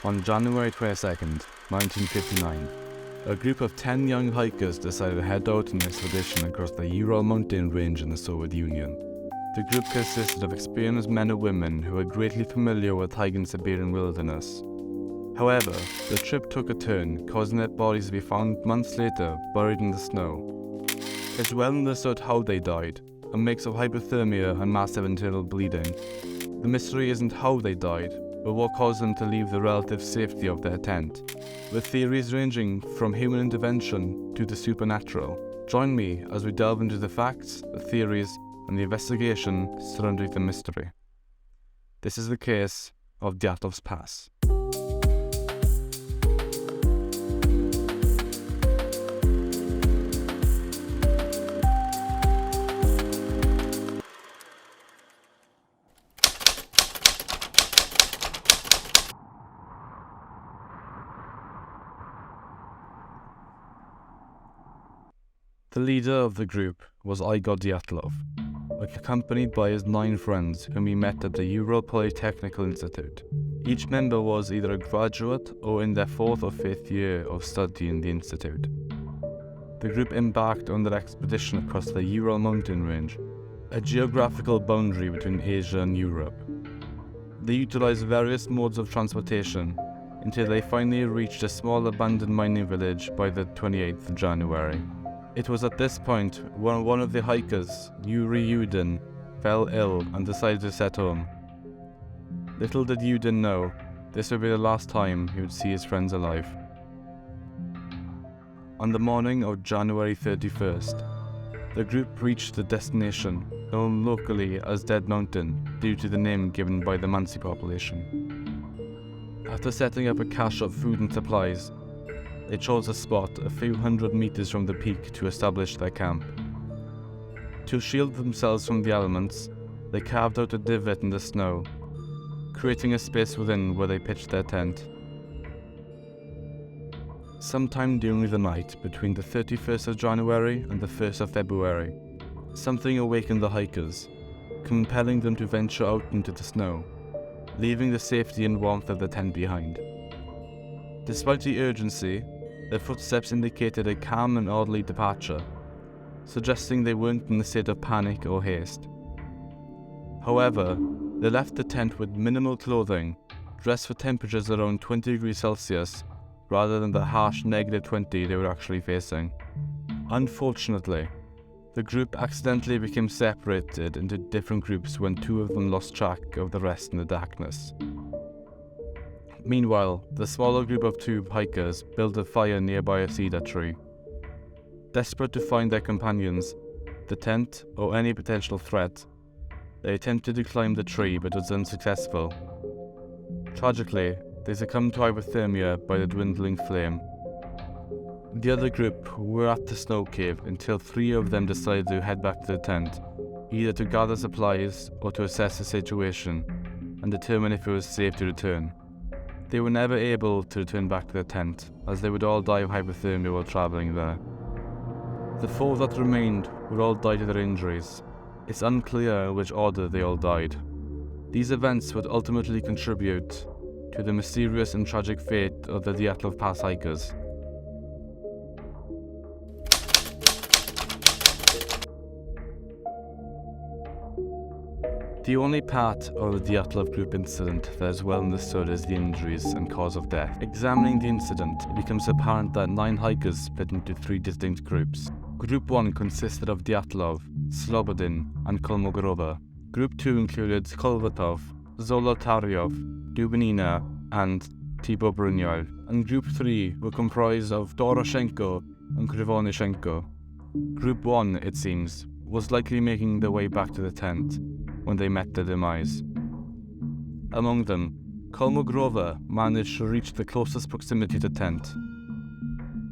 On January 22nd, 1959, a group of 10 young hikers decided to head out on an expedition across the Ural mountain range in the Soviet Union. The group consisted of experienced men and women who were greatly familiar with hiking Siberian wilderness. However, the trip took a turn, causing their bodies to be found months later buried in the snow. It's well understood how they died, a mix of hypothermia and massive internal bleeding. The mystery isn't how they died, but what caused them to leave the relative safety of their tent, with theories ranging from human intervention to the supernatural. Join me as we delve into the facts, the theories, and the investigation surrounding the mystery. This is the case of Dyatlovs Pass. The leader of the group was Igor Dyatlov, accompanied by his 9 friends whom he met at the Ural Polytechnical Institute. Each member was either a graduate or in their 4th or 5th year of study in the institute. The group embarked on their expedition across the Ural mountain range, a geographical boundary between Asia and Europe. They utilized various modes of transportation until they finally reached a small abandoned mining village by the 28th of January. It was at this point when one of the hikers, Yuri Yudin, fell ill and decided to set home. Little did Yudin know, this would be the last time he would see his friends alive. On the morning of January 31st, the group reached the destination, known locally as Dead Mountain due to the name given by the Mansi population. After setting up a cache of food and supplies, they chose a spot a few hundred meters from the peak to establish their camp. To shield themselves from the elements, they carved out a divot in the snow, creating a space within where they pitched their tent. Sometime during the night between the 31st of January and the 1st of February, something awakened the hikers, compelling them to venture out into the snow, leaving the safety and warmth of the tent behind. Despite the urgency, their footsteps indicated a calm and orderly departure, suggesting they weren't in a state of panic or haste. However, they left the tent with minimal clothing, dressed for temperatures around 20 degrees Celsius, rather than the harsh -20 they were actually facing. Unfortunately, the group accidentally became separated into different groups when 2 of them lost track of the rest in the darkness. Meanwhile, the smaller group of 2 hikers built a fire nearby a cedar tree. Desperate to find their companions, the tent, or any potential threat, they attempted to climb the tree but was unsuccessful. Tragically, they succumbed to hypothermia by the dwindling flame. The other group were at the snow cave until 3 of them decided to head back to the tent, either to gather supplies or to assess the situation and determine if it was safe to return. They were never able to return back to their tent, as they would all die of hypothermia while travelling there. The 4 that remained would all die to their injuries. It's unclear in which order they all died. These events would ultimately contribute to the mysterious and tragic fate of the Dyatlovs Pass hikers. The only part of the Dyatlov group incident that is well understood is the injuries and cause of death. Examining the incident, it becomes apparent that 9 hikers split into 3 distinct groups. Group 1 consisted of Dyatlov, Slobodin, and Kolmogorova. Group 2 included Kolvatov, Zolotaryov, Dubinina, and TIBO-BRIGNOLLE. And Group 3 were comprised of Doroshenko and Krivonishenko. Group 1, it seems, was likely making their way back to the tent when they met their demise. Among them, Kolmogorova managed to reach the closest proximity to the tent,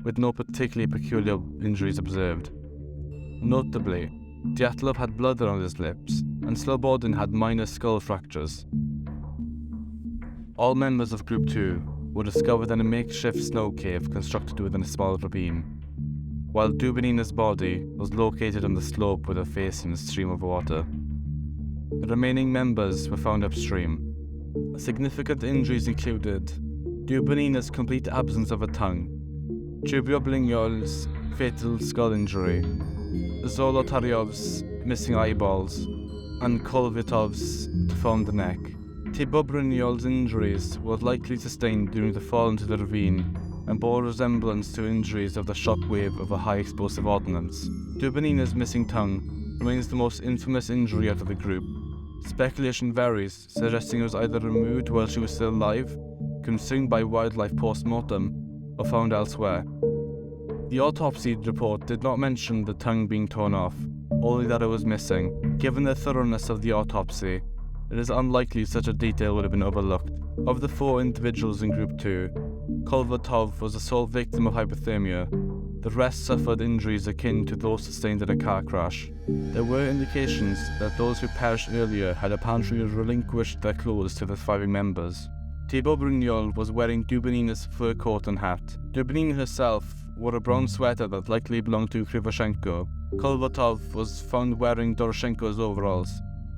with no particularly peculiar injuries observed. Notably, Dyatlov had blood around his lips, and Slobodin had minor skull fractures. All members of Group 2 were discovered in a makeshift snow cave constructed within a small ravine, while Dubinina's body was located on the slope with her face in a stream of water. The remaining members were found upstream. Significant injuries included Dubinina's complete absence of a tongue, THIBEAUX-BRIGNOLLE's fatal skull injury, Dyatlovs' missing eyeballs, and Kolvitov's deformed neck. TIBO-BRIGNOLLE's injuries were likely sustained during the fall into the ravine and bore resemblance to injuries of the shockwave of a high-explosive ordnance. Dubinina's missing tongue remains the most infamous injury out of the group. Speculation varies, suggesting it was either removed while she was still alive, consumed by wildlife post-mortem, or found elsewhere. The autopsy report did not mention the tongue being torn off, only that it was missing. Given the thoroughness of the autopsy, it is unlikely such a detail would have been overlooked. Of the 4 individuals in Group 2, Kolvitov was the sole victim of hypothermia. The rest suffered injuries akin to those sustained in a car crash. There were indications that those who perished earlier had apparently relinquished their clothes to the surviving members. TIBO-BRIGNOLLE was wearing Dubinina's fur coat and hat. Dubinina herself wore a brown sweater that likely belonged to Krivoshenko. Kolvitov was found wearing Doroshenko's overalls.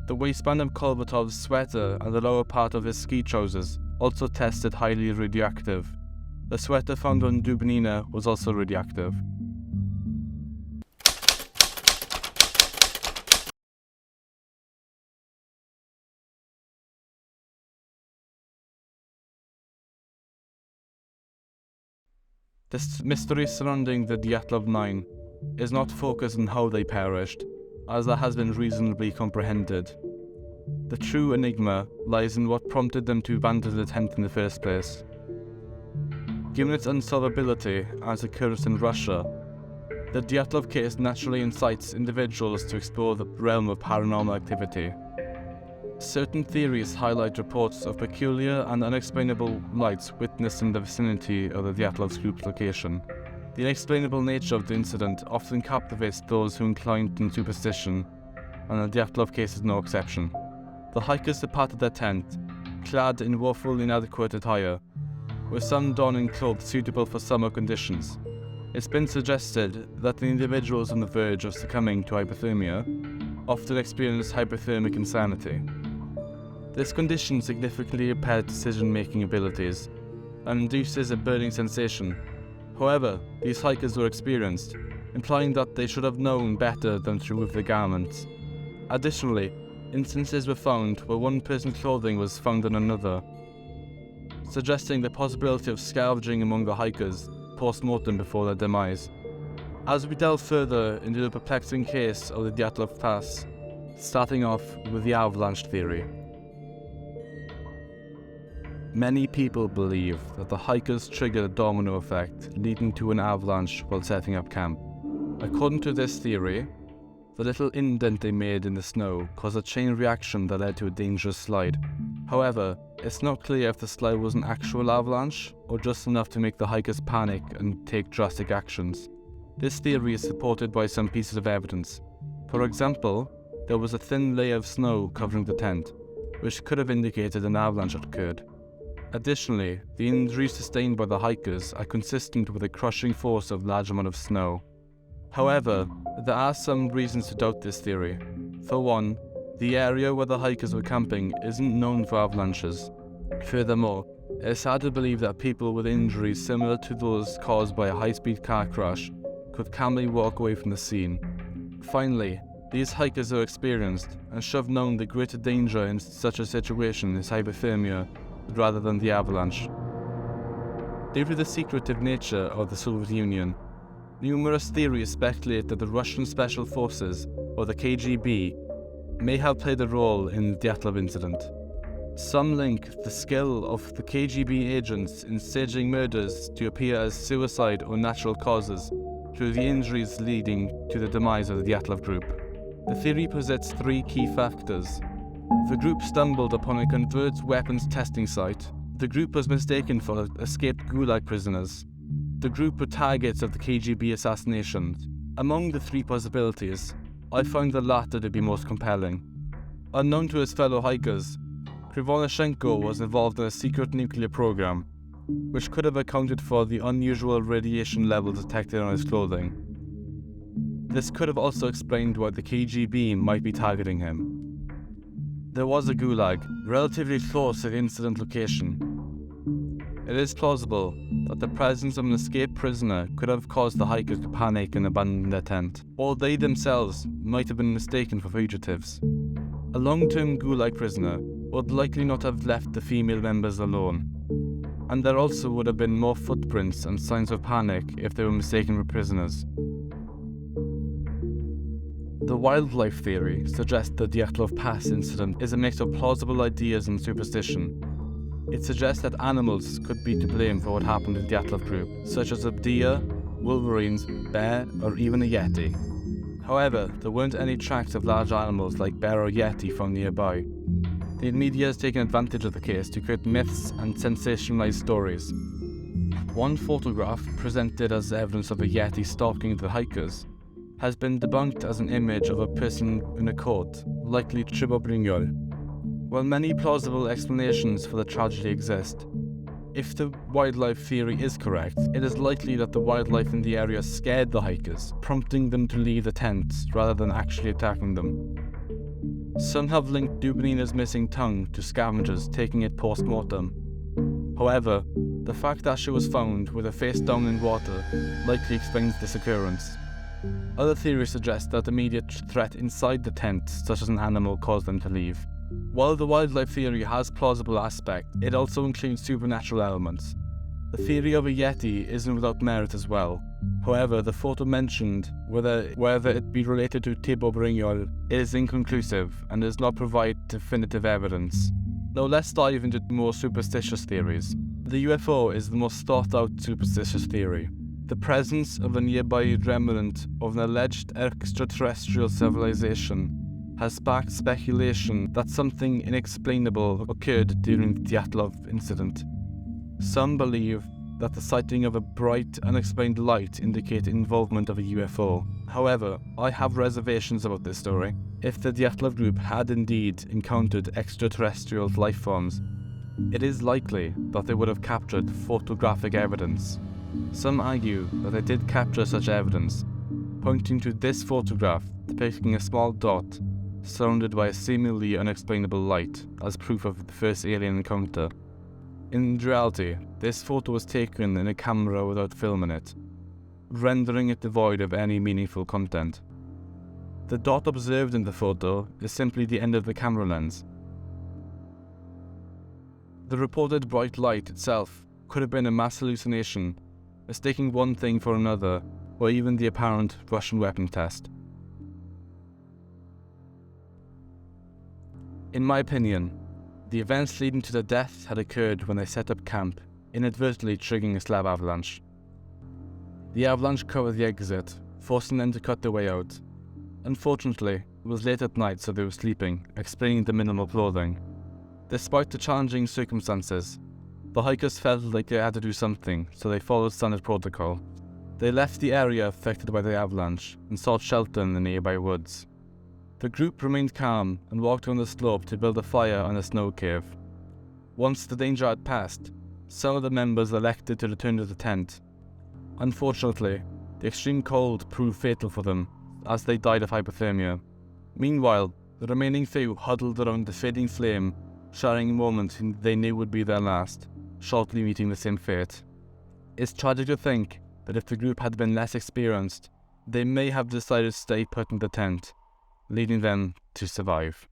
The waistband of Kolvitov's sweater and the lower part of his ski trousers also tested highly radioactive. The sweater found on Dubinina was also radioactive. The mystery surrounding the Dyatlov 9 is not focused on how they perished, as that has been reasonably comprehended. The true enigma lies in what prompted them to abandon the tent in the first place. Given its unsolvability and its occurrence in Russia, the Dyatlov case naturally incites individuals to explore the realm of paranormal activity. Certain theories highlight reports of peculiar and unexplainable lights witnessed in the vicinity of the Dyatlovs group's location. The unexplainable nature of the incident often captivates those who incline to superstition, and the Dyatlov case is no exception. The hikers departed their tent, clad in woefully inadequate attire, with some donning clothes suitable for summer conditions. It's been suggested that the individuals on the verge of succumbing to hypothermia often experience hypothermic insanity. This condition significantly impairs decision-making abilities and induces a burning sensation. However, these hikers were experienced, implying that they should have known better than to remove their garments. Additionally, instances were found where one person's clothing was found on another, suggesting the possibility of scavenging among the hikers post-mortem before their demise. As we delve further into the perplexing case of the Dyatlov Pass, starting off with the avalanche theory. Many people believe that the hikers triggered a domino effect, leading to an avalanche while setting up camp. According to this theory, the little indent they made in the snow caused a chain reaction that led to a dangerous slide. However, it's not clear if the slide was an actual avalanche or just enough to make the hikers panic and take drastic actions. This theory is supported by some pieces of evidence. For example, there was a thin layer of snow covering the tent, which could have indicated an avalanche had occurred. Additionally, the injuries sustained by the hikers are consistent with the crushing force of large amount of snow. However, there are some reasons to doubt this theory. For one, the area where the hikers were camping isn't known for avalanches. Furthermore, it is hard to believe that people with injuries similar to those caused by a high-speed car crash could calmly walk away from the scene. Finally, these hikers are experienced and should have known the greater danger in such a situation is hypothermia rather than the avalanche. Due to the secretive nature of the Soviet Union, numerous theories speculate that the Russian Special Forces, or the KGB, may have played a role in the Dyatlov incident. Some link the skill of the KGB agents in staging murders to appear as suicide or natural causes to the injuries leading to the demise of the Dyatlov group. The theory posits 3 key factors. The group stumbled upon a converged weapons testing site. The group was mistaken for escaped Gulag prisoners. The group were targets of the KGB assassinations. Among the 3 possibilities, I found the latter to be most compelling. Unknown to his fellow hikers, Krivoshenko was involved in a secret nuclear program, which could have accounted for the unusual radiation levels detected on his clothing. This could have also explained why the KGB might be targeting him. There was a gulag relatively close to the incident location. It is plausible that the presence of an escaped prisoner could have caused the hikers to panic and abandon their tent, or they themselves might have been mistaken for fugitives. A long-term Gulag prisoner would likely not have left the female members alone, and there also would have been more footprints and signs of panic if they were mistaken for prisoners. The wildlife theory suggests the Dyatlov Pass incident is a mix of plausible ideas and superstition. It suggests that animals could be to blame for what happened to the Dyatlov group, such as a deer, wolverines, bear, or even a yeti. However, there weren't any tracks of large animals like bear or yeti found nearby. The media has taken advantage of the case to create myths and sensationalized stories. One photograph, presented as evidence of a yeti stalking the hikers, has been debunked as an image of a person in a coat, likely TIBO-BRIGNOLLE. While many plausible explanations for the tragedy exist, if the wildlife theory is correct, it is likely that the wildlife in the area scared the hikers, prompting them to leave the tents rather than actually attacking them. Some have linked Dubinina's missing tongue to scavengers taking it post-mortem. However, the fact that she was found with her face down in water likely explains this occurrence. Other theories suggest that immediate threat inside the tent, such as an animal, caused them to leave. While the wildlife theory has plausible aspects, it also includes supernatural elements. The theory of a yeti isn't without merit as well. However, the photo mentioned, whether it be related to TIBO-BRIGNOLLE, is inconclusive and does not provide definitive evidence. Now let's dive into more superstitious theories. The UFO is the most thought out superstitious theory. The presence of a nearby remnant of an alleged extraterrestrial civilization has sparked speculation that something inexplainable occurred during the Dyatlov incident. Some believe that the sighting of a bright, unexplained light indicates involvement of a UFO. However, I have reservations about this story. If the Dyatlov group had indeed encountered extraterrestrial life forms, it is likely that they would have captured photographic evidence. Some argue that they did capture such evidence, pointing to this photograph depicting a small dot surrounded by a seemingly unexplainable light as proof of the first alien encounter. In reality, this photo was taken in a camera without film in it, rendering it devoid of any meaningful content. The dot observed in the photo is simply the end of the camera lens. The reported bright light itself could have been a mass hallucination, mistaking one thing for another, or even the apparent Russian weapon test. In my opinion, the events leading to the death had occurred when they set up camp, inadvertently triggering a slab avalanche. The avalanche covered the exit, forcing them to cut their way out. Unfortunately, it was late at night, so they were sleeping, explaining the minimal clothing. Despite the challenging circumstances, the hikers felt like they had to do something, so they followed standard protocol. They left the area affected by the avalanche and sought shelter in the nearby woods. The group remained calm and walked on the slope to build a fire on a snow cave. Once the danger had passed, some of the members elected to return to the tent. Unfortunately, the extreme cold proved fatal for them, as they died of hypothermia. Meanwhile, the remaining few huddled around the fading flame, sharing a moment they knew would be their last, shortly meeting the same fate. It's tragic to think that if the group had been less experienced, they may have decided to stay put in the tent, leading them to survive.